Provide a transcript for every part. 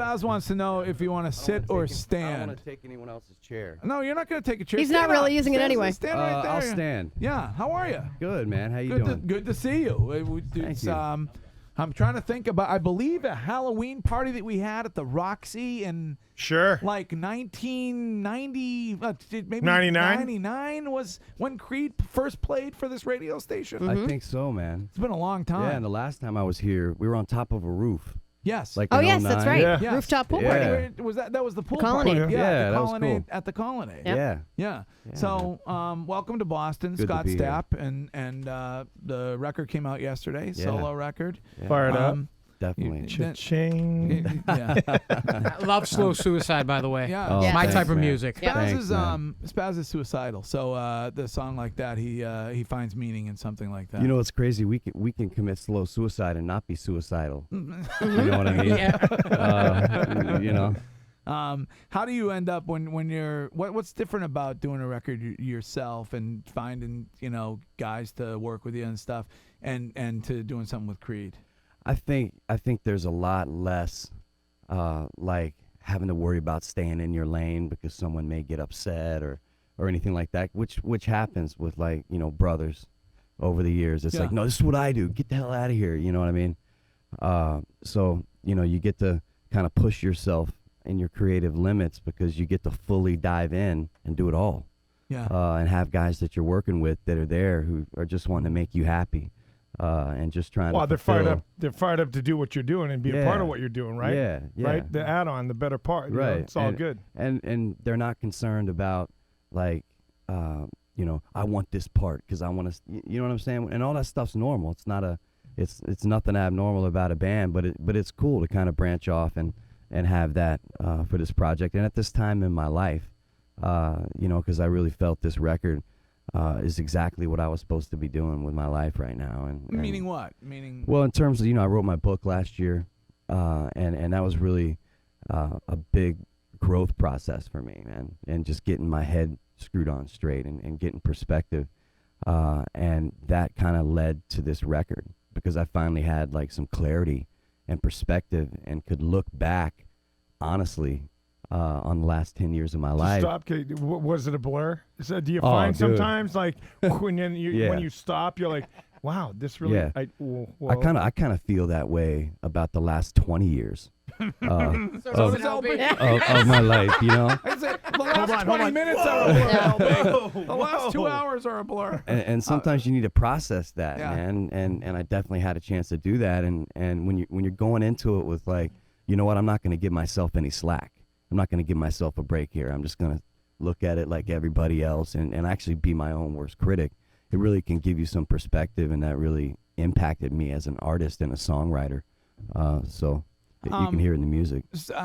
Spaz wants to know if you want to sit or stand. I don't want to take anyone else's chair. No, you're not going to take a chair. He's not really using it anyway. Stand right there. I'll stand. Yeah. How are you? Good, man. How you doing? Good to see you. Thank you. I'm trying to think about, I believe, a Halloween party that we had at the Roxy in like 1990, maybe 99 was when Creed first played for this radio station. I think so, man. It's been a long time. Yeah, and the last time I was here, we were on top of a roof. Yes. Like oh, in yes, 09. that's right. Yes. Rooftop pool Yeah. party. Was that was the pool Colonnade. party? Yeah, the that was Colonnade cool. at the Colonnade. Yep. Yeah. Yeah, So, welcome to Boston, Good to Scott be here. Stapp, and the record came out yesterday, Yeah. solo record. Yeah. Fired up. Definitely. Cha-ching. Yeah. I love slow suicide, by the way. Yeah. Oh, Yeah. My thanks, type of man. music. Yeah. Thanks, Spaz is suicidal, so the song like that, he finds meaning in something like that. You know what's crazy? We can commit slow suicide and not be suicidal. You know what I mean? You know. How do you end up when you're what's different about doing a record yourself and finding guys to work with you and stuff and to doing something with Creed? I think there's a lot less like having to worry about staying in your lane because someone may get upset or anything like that, which happens with brothers over the years. It's like, no, this is what I do. Get the hell out of here. You know what I mean? So you get to kind of push yourself in your creative limits because you get to fully dive in and do it all. Yeah. And have guys that you're working with that are there who are just wanting to make you happy. And just trying to They're fired fulfill- up. They're fired up to do what you're doing and be a part of what you're doing, right? Yeah, yeah. Right. The add-on, the better part. Right. It's all good. And they're not concerned about like, I want this part because I want to. You know what I'm saying? And all that stuff's normal. It's not it's nothing abnormal about a band, but it's cool to kind of branch off and have that for this project. And at this time in my life, because I really felt this record. Is exactly what I was supposed to be doing with my life right now. And Meaning what? Meaning. Well, in terms of, I wrote my book last year, and that was really a big growth process for me, man, and just getting my head screwed on straight and getting perspective. And that kind of led to this record because I finally had like some clarity and perspective and could look back honestly on the last 10 years of my life. Stop. Was it a blur? So do you Oh, find dude. sometimes like when you stop, you're like, wow, this really. Yeah. I kind of feel that way about the last 20 years of my life. I said the last 20 minutes are a blur. The last 2 hours are a blur. And sometimes you need to process that, Yeah. man. And I definitely had a chance to do that. And when you're going into it with like, you know what, I'm not going to give myself any slack. I'm not going to give myself a break here. I'm just going to look at it like everybody else and actually be my own worst critic. It really can give you some perspective, and that really impacted me as an artist and a songwriter. So you can hear it in the music.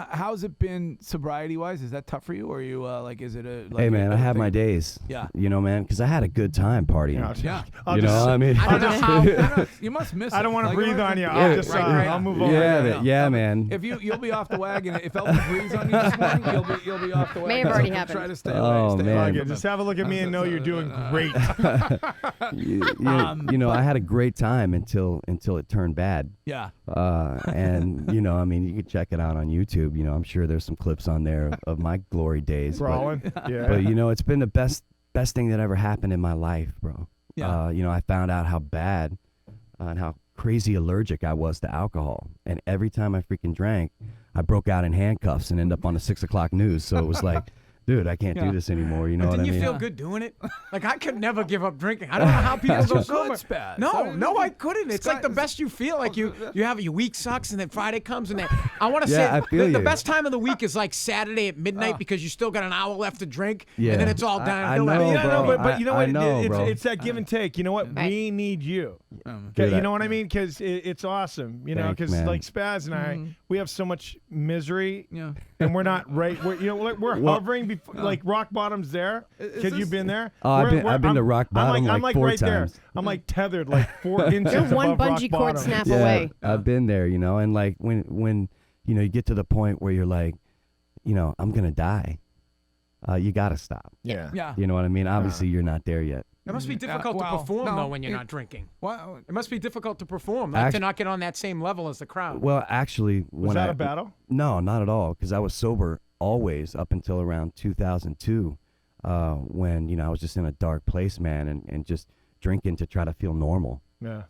How's it been sobriety-wise? Is that tough for you, or are you is it a? Like, Hey, man, I have my days. Yeah. Man, because I had a good time partying. Yeah. I'll just- I mean, I don't know how. You must miss it. I don't want to Like, breathe on you. Yeah, I'll just right. I'll move over. yeah, man. If you'll be off the wagon. If Elvis breathes on you this morning, you'll be off the wagon. May have already So happened. Try to stay away. Oh, stay man. away Okay, from just him. have a look at me and know you're doing great. I had a great time until it turned bad. Yeah. And I mean, you can check it out on YouTube. I'm sure there's some clips on there of my glory days. Brawling. Yeah. But it's been the best thing that ever happened in my life, bro. Yeah. I found out how bad and how crazy allergic I was to alcohol. And every time I freaking drank, I broke out in handcuffs and ended up on the 6 o'clock news. So it was like, dude, I can't do this anymore. You know what I Didn't mean? you feel good doing it? Like, I could never give up drinking. I don't know how people go sober. Spaz. No, I couldn't. It's like the Scott- best you feel. Like you have your week sucks, and then Friday comes, and then I want to Yeah, I say feel the you. best time of the week is like Saturday at midnight because you still got an hour left to drink, Yeah. and then it's all I downhill. know, Yeah, bro. no, but you know I what? know, bro. It's that give and take. You know what? Right. We need you. Um, Okay, Dude, you know what I mean? Because it's awesome. Thanks, Because man. like Spaz and I, we have so much misery, Yeah. and we're not right. We're hovering, like rock bottom's there. Because you've been there. Oh, I've been to rock bottom I'm like like 4 right there. times. I'm like tethered like 4 inches You're one above rock bungee cord bottom. snap Yeah, away. I've been there, and like when you get to the point where you're like, I'm gonna die, you gotta stop. Yeah. Yeah. You know what I mean? Obviously, you're not there yet. It must be difficult to perform though when you're not drinking. Well, it must be difficult to perform, like to not get on that same level as the crowd. Well, actually, was that a battle? No, not at all, because I was sober always up until around 2002, when I was just in a dark place, man, and just drinking to try to feel normal. Yeah.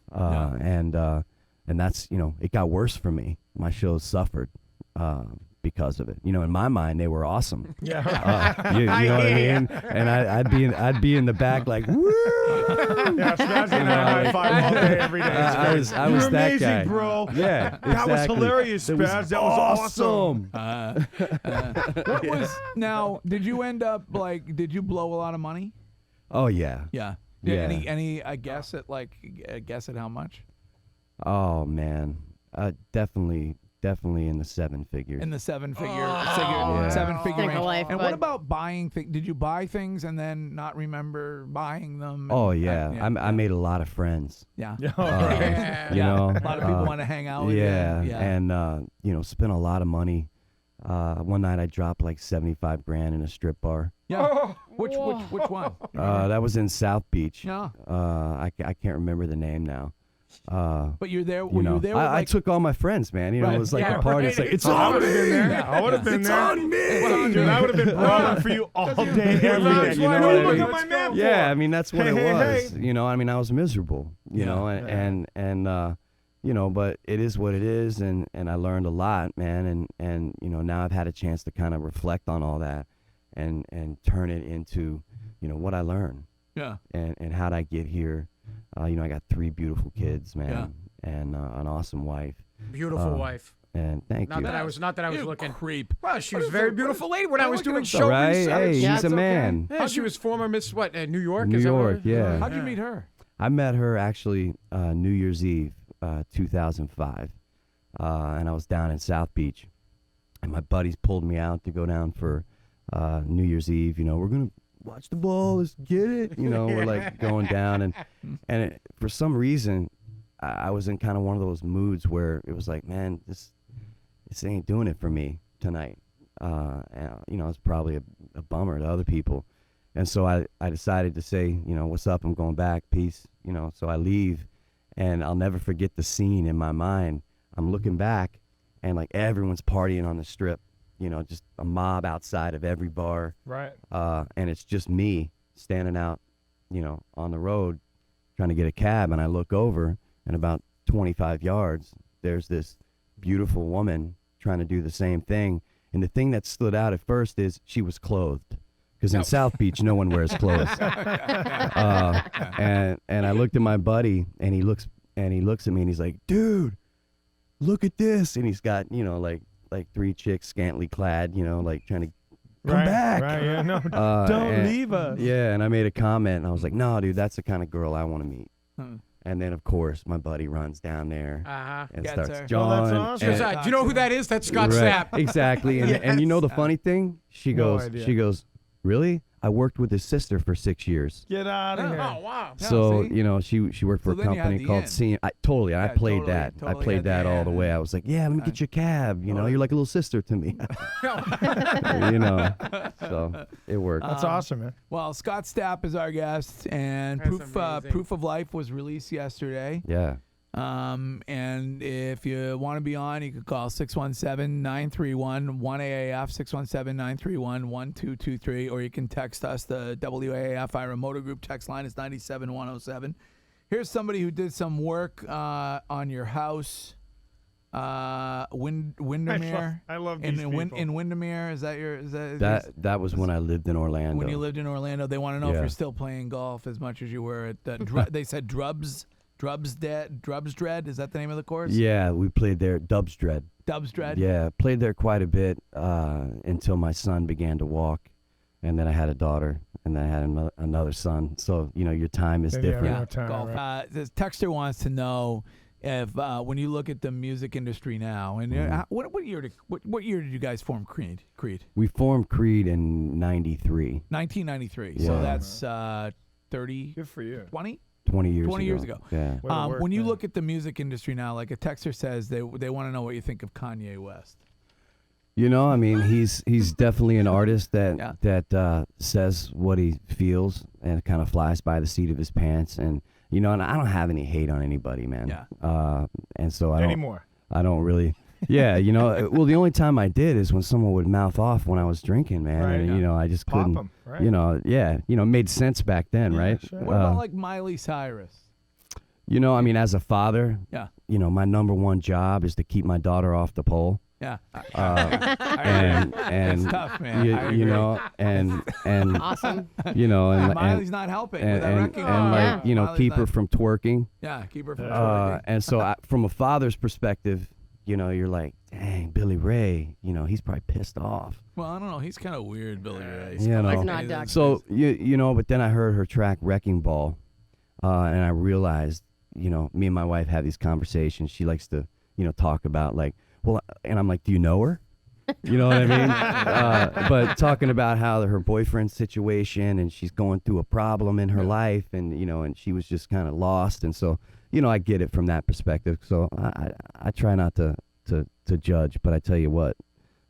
And that's it got worse for me. My shows suffered because of it. In my mind, they were awesome. Yeah. You know what I mean? And I'd be in the back like, woo! Yeah, Scott's gonna high five all day, every day. I was You're that amazing, guy, bro. Yeah, That was hilarious, Spaz. That was awesome. What was now? Did you end up Did you blow a lot of money? Oh yeah. Yeah. Yeah. Any guess at how much? Oh man, definitely in the seven figures. In the seven figure Think range. life, And bud. what about buying things? Did you buy things and then not remember buying them? Oh yeah, I made a lot of friends. Yeah. You know, a lot of people want to hang out with yeah, you. Yeah. and spent a lot of money. One night I dropped like 75 grand in a strip bar. Yeah. Which one? That was in South Beach. Yeah. I can't remember the name now. But you're there. Were you there? I took all my friends, man. It was like a party. It's like it's I on would have been there. I would have been It's there. on me. Dude, I would have been brawling for you all day, every day. You know what I mean? Look at my man. Yeah, I mean that's what it was. Hey. I was miserable. But it is what it is, and I learned a lot, man. And now I've had a chance to kind of reflect on all that, and turn it into, what I learned. Yeah. And how'd I get here? I got 3 beautiful kids, man, and an awesome wife. Beautiful wife. And thank you. Not that I was You looking. creep. Well, she was a very beautiful lady when I was doing show All right, research. hey, Yeah, he's a it's man. Yeah, she was former Miss New York. New is that what York, it- yeah. How'd you meet her? I met her actually New Year's Eve, 2005, and I was down in South Beach, and my buddies pulled me out to go down for New Year's Eve. We're gonna watch the ball, let's get it. We're like going down, and for some reason, I was in kind of one of those moods where it was like, man, this ain't doing it for me tonight. It's probably a bummer to other people. And so I decided to say, what's up? I'm going back. Peace. So I leave, and I'll never forget the scene in my mind. I'm looking back, and like everyone's partying on the strip, just a mob outside of every bar. Right. And it's just me standing out, on the road trying to get a cab. And I look over, and about 25 yards, there's this beautiful woman trying to do the same thing. And the thing that stood out at first is she was clothed. Because in South Beach, no one wears clothes. And I looked at my buddy, and he looks at me, and he's like, "Dude, look at this!" And he's got like 3 chicks scantily clad, like trying to come back. Right. Yeah. No. Don't leave us. Yeah, and I made a comment, and I was like, "No, dude, that's the kind of girl I want to meet." And then, of course, my buddy runs down there and Gets starts, her. "John." Well, that's awesome. and- Do you know who that is? That's Scott Right, Stapp. exactly. And you know the funny thing? She No goes, idea. "Really? I worked with his sister for 6 years." Get out of here. Oh wow. Yeah, So see? she worked for So a then you had company the called end. C. I totally. I played totally, that. I totally played had the that all the end. way. I was like, "Yeah, let me get your cab. You're like a little sister to me." So it worked. That's awesome, man. Well, Scott Stapp is our guest, and That's amazing. Proof of Life was released yesterday. Yeah. And if you want to be on, you could call 617-931-1AAF, 617-931-1223, or you can text us. The WAAF Ira Motor Group text line is 97107. Here's somebody who did some work on your house, Windermere. I love these people. In Windermere, is that That was when I lived in Orlando. when you lived in Orlando? They want to know if Yeah. you're still playing golf as much as you were at they said Drub's Dread. Is that the name of the course? Yeah, we played there at Dub's Dread. Dub's Dread. Yeah, played there quite a bit until my son began to walk, and then I had a daughter, and then I had another son. So your time is Then you have different. more time, golf. right. This texter wants to know if when you look at the music industry now, and what year did you guys form Creed? We formed Creed in '93, 1993. Yeah. So that's 30, Good for you. 20? 20 years 20 ago. years ago. Yeah. Way to work, When you man. look at the music industry now, like a texter says, they want to know what you think of Kanye West. You know, I mean, he's definitely an artist that says what he feels and kind of flies by the seat of his pants. And you know, and I don't have any hate on anybody, man. Yeah. And so I don't really. Yeah, you know, well, the only time I did is when someone would mouth off when I was drinking, man. Right, and, you know, I just couldn't. Pop 'em, right? You know, it made sense back then, right? Sure. What about like Miley Cyrus? You know, I mean, as a father, Yeah. you know, my number one job is to keep my daughter off the pole. Yeah. And It's tough, man. I you agree. know, and Awesome. you know, and Miley's not helping with that and wrecking ball. like, you know, Miley's keep her not- from twerking. Yeah, keep her from twerking. And so from a father's perspective, you know, you're like, dang, Billy Ray, you know, he's probably pissed off. Well, I don't know. He's kind of weird, Billy Ray. You know. He's not Doc. So you know, but then I heard her track "Wrecking Ball," and I realized, you know, me and my wife have these conversations. She likes to, you know, talk about like, well, and I'm like, do you know her? You know what I mean? But talking about how her boyfriend's situation and she's going through a problem in her life, and you know, and she was just kind of lost, and so you know, I get it from that perspective. So I try not to judge, but I tell you what.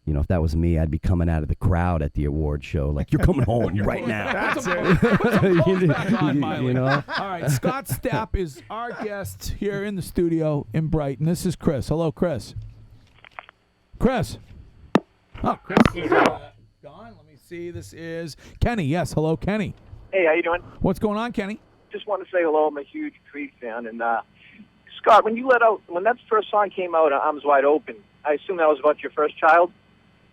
You know, if that was me, I'd be coming out of the crowd at the award show, like, you're coming home right now. That's it. Back on, Miley. You know? All right, Scott Stapp is our guest here in the studio in Brighton. This is Chris. Hello, Chris. Chris. Oh, Chris is gone. Let me see. This is Kenny. Yes, hello, Kenny. Hey, how you doing? What's going on, Kenny? Just want to say hello. I'm a huge Creed fan. And Scott, when that first song came out, Arms Wide Open, I assume that was about your first child?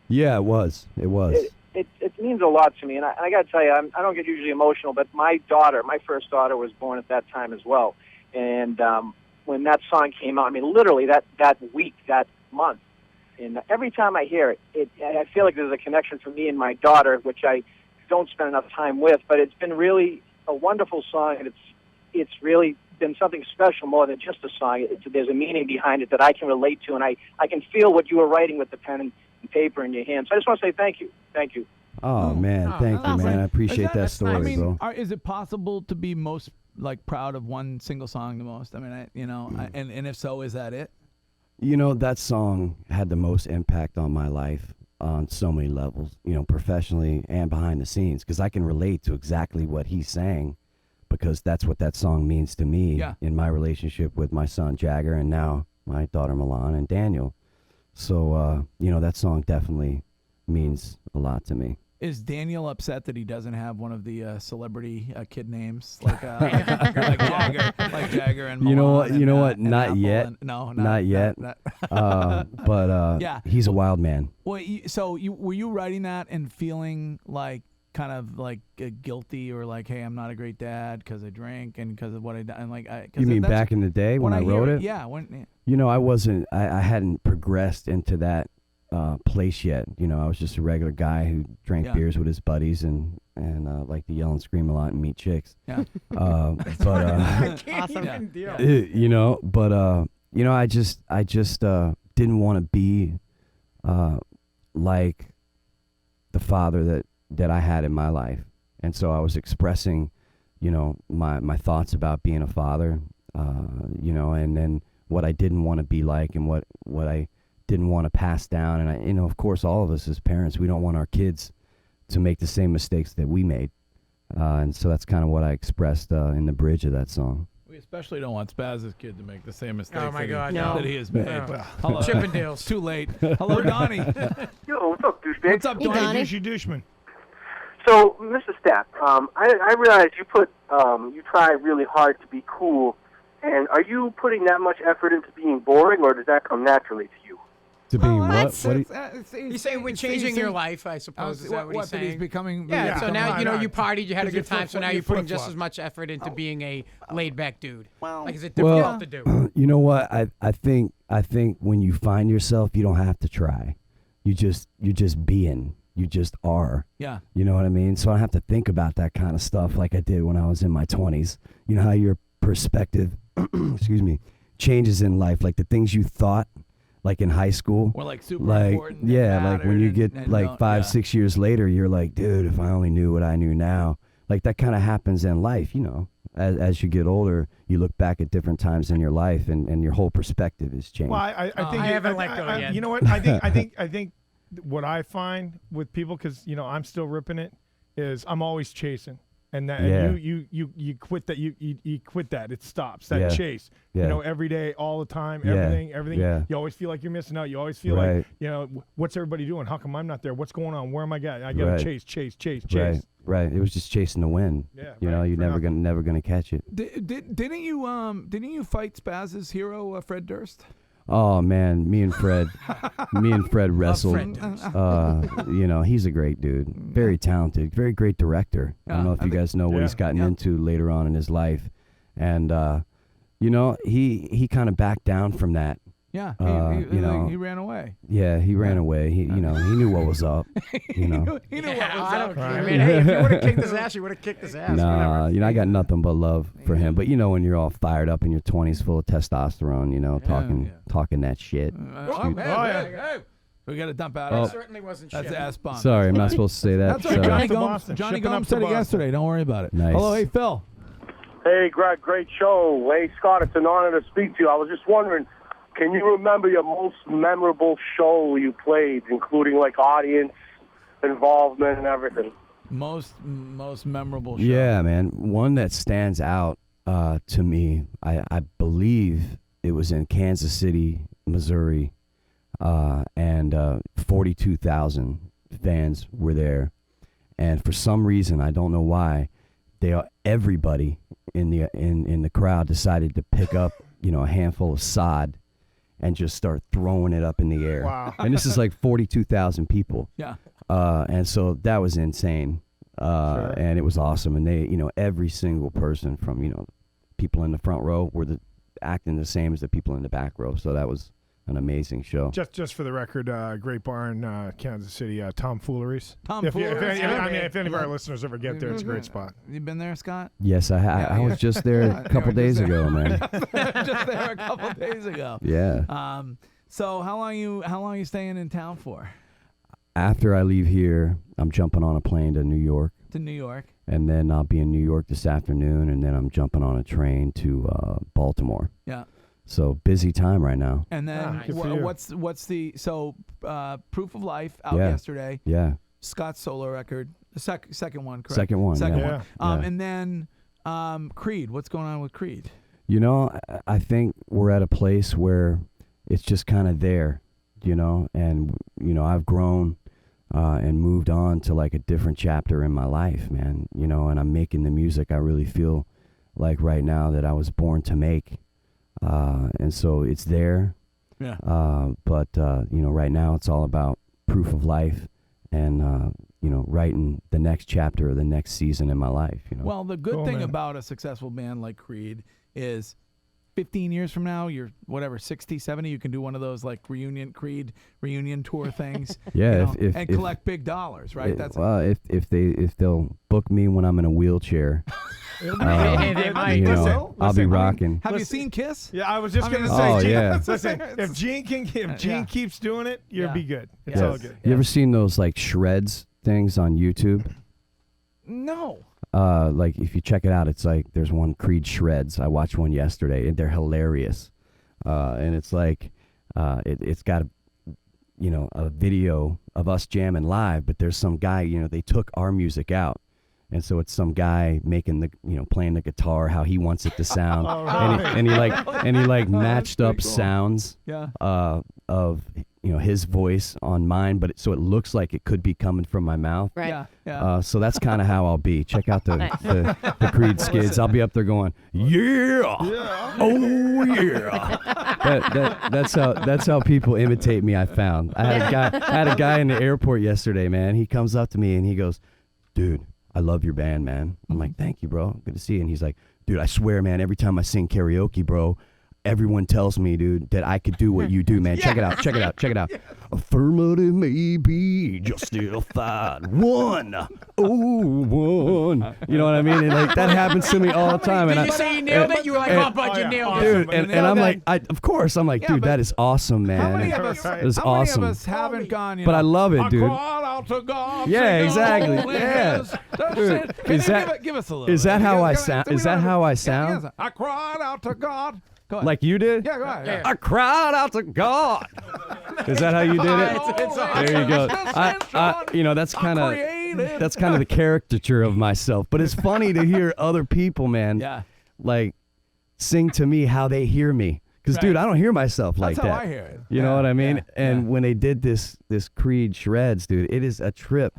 Yeah, it was. It means a lot to me, and I got to tell you, I don't get usually emotional, but my first daughter, was born at that time as well. And when that song came out, I mean, literally that week, that month, and every time I hear it, I feel like there's a connection for me and my daughter, which I don't spend enough time with. But it's been really a wonderful song, and it's really been something special more than just a song. There's a meaning behind it that I can relate to, and I can feel what you were writing with the pen and paper in your hand. So I just want to say thank you. Thank you. Oh, man. Thank you, man. I appreciate that story, I mean, bro. is it possible to be most like proud of one single song the most? I mean, and if so, is that it? You know, that song had the most impact on my life on so many levels, you know, professionally and behind the scenes, because I can relate to exactly what he's saying, because that's what that song means to me in my relationship with my son Jagger and now my daughter Milan and Daniel. So, you know, that song definitely means a lot to me. Is Daniel upset that he doesn't have one of the celebrity kid names like Jagger and Milan? You know what? And Not Apple yet. Not yet. But yeah. He's a wild man. Well, were you writing that and feeling like kind of like guilty or like, hey, I'm not a great dad because I drink and because of what I done? And like, you mean back in the day when I wrote it? Yeah. You know, I hadn't progressed into that place yet. You know, I was just a regular guy who drank beers with his buddies and liked to yell and scream a lot and meet chicks. Yeah. But I can't even deal. you know, but you know, I just didn't want to be like the father that I had in my life, and so I was expressing, you know, my thoughts about being a father, you know, and then what I didn't want to be like and what I didn't want to pass down. And I, you know, of course, all of us as parents, we don't want our kids to make the same mistakes that we made. And so that's kind of what I expressed in the bridge of that song. We especially don't want Spaz's kid to make the same mistakes Oh, my God, that he has made. Hello. Chippendales. It's too late. Hello, Donnie. Yo, what's up, douchebag? What's up, Hey, Donnie? Donnie. Douchey doucheman. So, Mr. Stapp, I realize you try really hard to be cool, and are you putting that much effort into being boring, or does that come naturally to you? To being what? that's- What? He's saying we're changing your life, I suppose. Is that what he's that he's saying? becoming? Yeah, so now, you know, you party, partied, you had a good time, so now you're putting just as much effort into being a laid-back dude. Like, is it difficult to do? You know what? I think when you find yourself, you don't have to try. You're just being. You just are. Yeah. You know what I mean? So I don't have to think about that kind of stuff like I did when I was in my 20s. You know how your perspective, excuse me, changes in life. Like the things you thought, like in high school. Or like super Like, important. yeah, like when you get and like don't- 5-6 years later, you're like, dude, if I only knew what I knew now. Like that kind of happens in life, you know. As you get older, you look back at different times in your life, and your whole perspective is changed. Well, I think I haven't let go yet. You know what? I think what I find with people, because I'm still ripping it, is I'm always chasing. And that you quit that you quit that. It stops that chase. Every day, all the time, everything. Yeah. You always feel like you're missing out. You always feel like what's everybody doing? How come I'm not there? What's going on? Where am I going? I gotta chase. Right. It was just chasing the wind. Yeah. You're never gonna catch it. Didn't you fight Spaz's hero, Fred Durst? Oh man, me and Fred wrestled. He's a great dude, very talented, very great director. I don't know if you guys know what he's gotten into later on in his life, and he kind of backed down from that. Yeah, he ran away. Yeah, he ran away. He knew what was up. He knew what was up. I mean, hey, if you would have kicked his ass, you would have kicked his ass. Nah, I got nothing but love for him. But when you're all fired up in your 20s, full of testosterone, talking that shit. We got to dump out. That certainly wasn't shit. That's S-bomb. Sorry, I'm not supposed to say that. That's right. Johnny Gomes said it yesterday. Don't worry about it. Nice. Hello, hey Phil. Hey, Greg, great show. Hey, Scott, it's an honor to speak to you. I was just wondering, can you remember your most memorable show you played, including like audience involvement and everything? Most memorable show. Yeah, man. One that stands out to me, I believe it was in Kansas City, Missouri, and 42,000 fans were there. And for some reason, I don't know why, everybody in the crowd decided to pick up, a handful of sod and just start throwing it up in the air. Wow. And this is like 42,000 people. Yeah. And so that was insane. Sure. And it was awesome. And they, every single person from, people in the front row were acting the same as the people in the back row. So that was an amazing show. Just for the record, Great Barn, Kansas City, Tomfooleries. If any of our listeners ever get there, it's a great spot. You been there, Scott? Yes, I was just there a couple days ago, man. Just there a couple days ago. Yeah. So how long you staying in town for? After I leave here, I'm jumping on a plane to New York. To New York. And then I'll be in New York this afternoon, and then I'm jumping on a train to Baltimore. Yeah. So busy time right now. And then what's the Proof of Life out yesterday? Yeah. Scott's solo record, the second one, correct? Second one. And then Creed. What's going on with Creed? I think we're at a place where it's just kind of there, and I've grown and moved on to like a different chapter in my life, man. And I'm making the music I really feel like right now that I was born to make. And so it's there. Yeah. But right now it's all about Proof of Life and, writing the next chapter or the next season in my life. Well, the good thing about a successful band like Creed is 15 years from now, you're 60, 70, you can do one of those like Creed reunion tour things. Yeah. And collect big dollars, right? If they'll book me when I'm in a wheelchair, I'll be rocking. Have you seen Kiss? Yeah, I was just going to say, listen, if Gene keeps doing it, you'll be good. It's all good. You ever seen those like shreds things on YouTube? No. Like if you check it out, it's like there's one Creed Shreds. I watched one yesterday, and they're hilarious. And it's like it's got a video of us jamming live, but there's some guy, they took our music out. And so it's some guy making playing the guitar how he wants it to sound, and he matched up sounds of his voice on mine, but so it looks like it could be coming from my mouth. Right. Yeah. So that's kind of how I'll be. Check out the Creed skids. I'll be up there going, oh yeah. That's how people imitate me. I found I had a guy in the airport yesterday, man. He comes up to me and he goes, dude, I love your band, man. I'm like, thank you, bro. Good to see you. And he's like, dude, I swear, man, every time I sing karaoke, bro, everyone tells me, dude, that I could do what you do, man. Check it out. Yeah. Affirmative may be justified. 101. You know what I mean? And like that happens to me all the time. Did you say you nailed it? You were like, you nailed it. Dude, and I'm like, of course, I'm like, dude, that is awesome, man. How many of us haven't gone? But I love it, dude. I cried out to God. Yeah, exactly. Yeah. Dude, give us a little. Is that how I sound? Is that how I sound? I cried out to God. Like you did? Yeah, go ahead. Yeah. I cried out to God. Is that how you did it? It's there you go. You know, that's kind of the caricature of myself. But it's funny to hear other people, man, like sing to me how they hear me. Because, dude, I don't hear myself like that. That's how I hear it. You know what I mean? And when they did this Creed shreds, dude, it is a trip.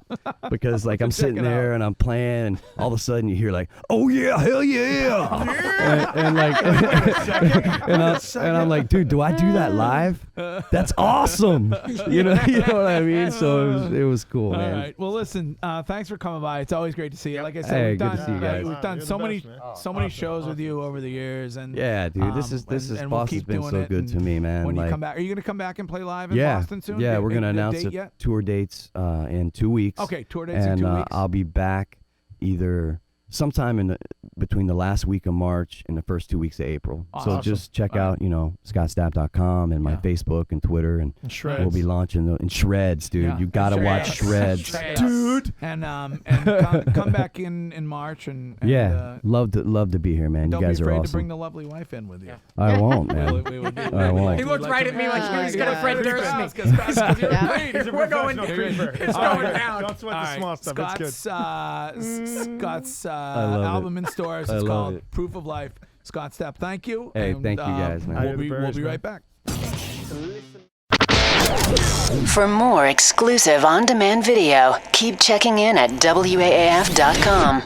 Because, like, I'm sitting there and I'm playing, and all of a sudden you hear, like, oh, yeah, hell yeah. and like, and I'm like, dude, do I do that live? That's awesome. You know what I mean? So it was cool, man. All right. Well, listen, thanks for coming by. It's always great to see you. Like I said, Hey, we've good done, to see you guys. we've done so many shows with you over the years. And yeah, dude, this is Boston's been so good to me, man. When like, you come back, are you going to come back and play live in Boston soon? Yeah, we're going to announce tour dates in 2 weeks. Okay, tour dates in 2 weeks. I'll be back either sometime between the last week of March and the first 2 weeks of April. Awesome. So just check out, scottstapp.com and my Facebook and Twitter, and we'll be launching in Shreds, dude. Yeah. You gotta watch Shreds, dude. And come back in March and love to be here, man. Don't you guys be afraid are awesome. to bring the lovely wife in with you. I won't, man. I won't. He looked right at me like he was gonna Fred Durst me. We're going. It's going down. Don't sweat the small stuff. It's good. Scott's album in stores. It's called Proof of Life. Scott Stapp, thank you. Hey, thank you guys, man. We'll be right back. For more exclusive on-demand video, keep checking in at WAAF.com.